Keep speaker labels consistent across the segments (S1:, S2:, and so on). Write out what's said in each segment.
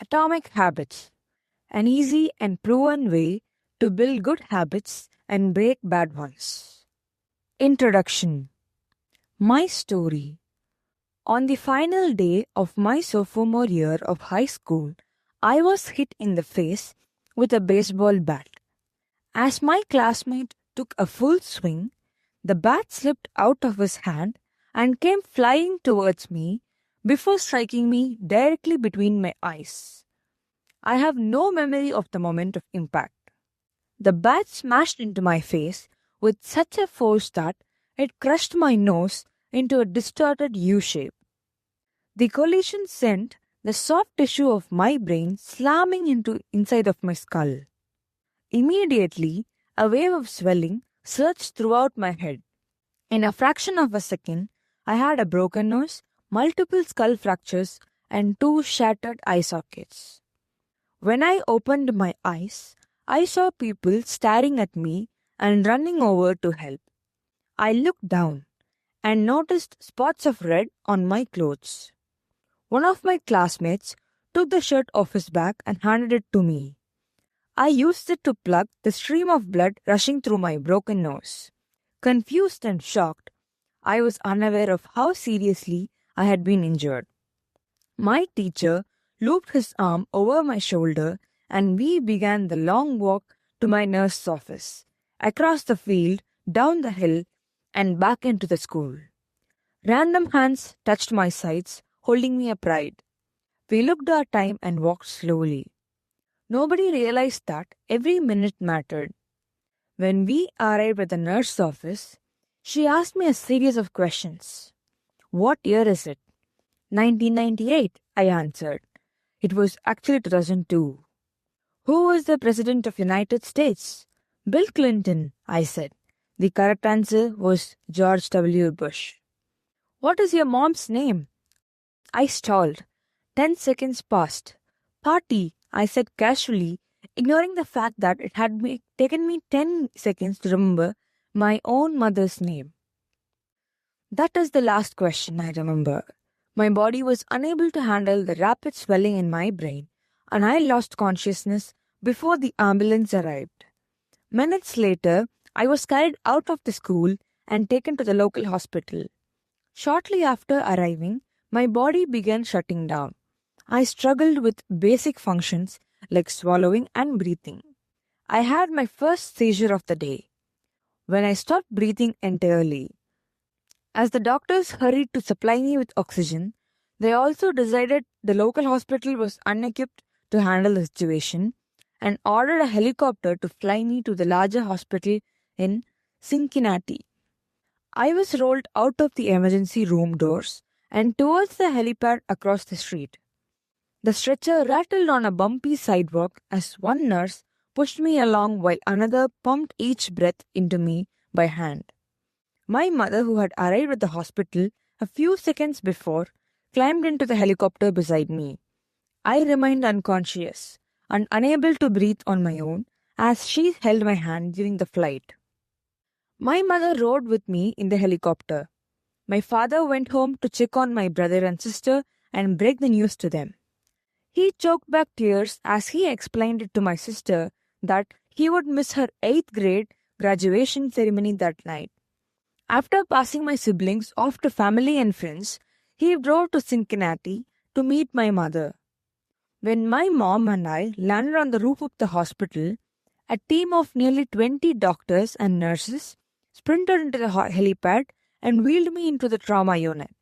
S1: Atomic Habits, an easy and proven way to build good habits and break bad ones. Introduction. My story. On the final day of my sophomore year of high school, I was hit in the face with a baseball bat. As my classmate took a full swing, the bat slipped out of his hand and came flying towards me before striking me directly between my eyes. I have no memory of the moment of impact. The bat smashed into my face with such a force that it crushed my nose into a distorted U shape. The collision sent the soft tissue of my brain slamming into inside of my skull. Immediately, a wave of swelling surged throughout my head. In a fraction of a second, I had a broken nose, multiple skull fractures, and 2 shattered eye sockets. When I opened my eyes, I saw people staring at me and running over to help. I looked down and noticed spots of red on my clothes. One of my classmates took the shirt off his back and handed it to me. I used it to plug the stream of blood rushing through my broken nose. Confused and shocked, I was unaware of how seriously I had been injured. My teacher looped his arm over my shoulder and we began the long walk to my nurse's office, across the field, down the hill, and back into the school. Random hands touched my sides, holding me upright. We looked our time and walked slowly. Nobody realized that every minute mattered. When we arrived at the nurse's office, she asked me a series of questions. What year is it? 1998, I answered. It was actually 2002. Who was the President of the United States? Bill Clinton, I said. The correct answer was George W. Bush. What is your mom's name? I stalled. 10 seconds passed. Party, I said casually, ignoring the fact that it had taken me 10 seconds to remember my own mother's name. That is the last question I remember. My body was unable to handle the rapid swelling in my brain, and I lost consciousness before the ambulance arrived. Minutes later, I was carried out of the school and taken to the local hospital. Shortly after arriving, my body began shutting down. I struggled with basic functions like swallowing and breathing. I had my first seizure of the day, when I stopped breathing entirely. As the doctors hurried to supply me with oxygen, they also decided the local hospital was unequipped to handle the situation and ordered a helicopter to fly me to the larger hospital in Cincinnati. I was rolled out of the emergency room doors and towards the helipad across the street. The stretcher rattled on a bumpy sidewalk as one nurse pushed me along while another pumped each breath into me by hand. My mother, who had arrived at the hospital a few seconds before, climbed into the helicopter beside me. I remained unconscious and unable to breathe on my own as she held my hand during the flight. My mother rode with me in the helicopter. My father went home to check on my brother and sister and break the news to them. He choked back tears as he explained it to my sister that he would miss her 8th grade graduation ceremony that night. After passing my siblings off to family and friends, he drove to Cincinnati to meet my mother. When my mom and I landed on the roof of the hospital, a team of nearly 20 doctors and nurses sprinted into the helipad and wheeled me into the trauma unit.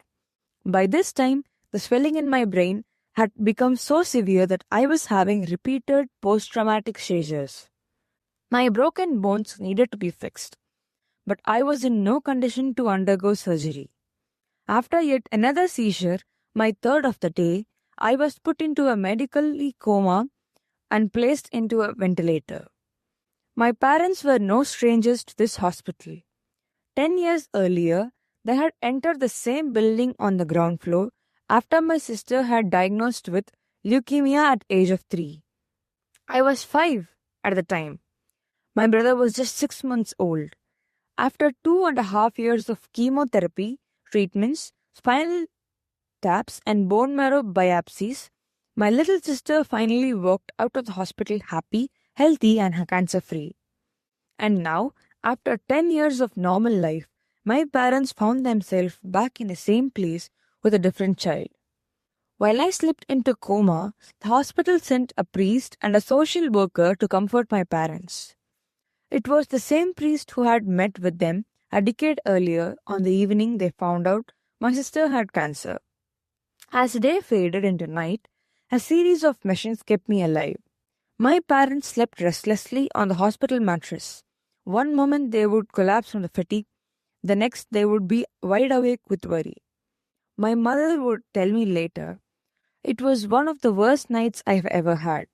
S1: By this time, the swelling in my brain had become so severe that I was having repeated post-traumatic seizures. My broken bones needed to be fixed, but I was in no condition to undergo surgery. After yet another seizure, my third of the day, I was put into a medical coma and placed into a ventilator. My parents were no strangers to this hospital. 10 years earlier, they had entered the same building on the ground floor after my sister had diagnosed with leukemia at age of 3. I was 5 at the time. My brother was just 6 months old. After 2.5 years of chemotherapy, treatments, spinal taps, and bone marrow biopsies, My little sister finally walked out of the hospital happy, healthy, and cancer free. And now, after 10 years of normal life, my parents found themselves back in the same place with a different child. While I slipped into coma, the hospital sent a priest and a social worker to comfort my parents. It was the same priest who had met with them a decade earlier on the evening they found out my sister had cancer. As day faded into night, a series of machines kept me alive. My parents slept restlessly on the hospital mattress. One moment they would collapse from the fatigue, the next they would be wide awake with worry. My mother would tell me later, "It was one of the worst nights I've ever had."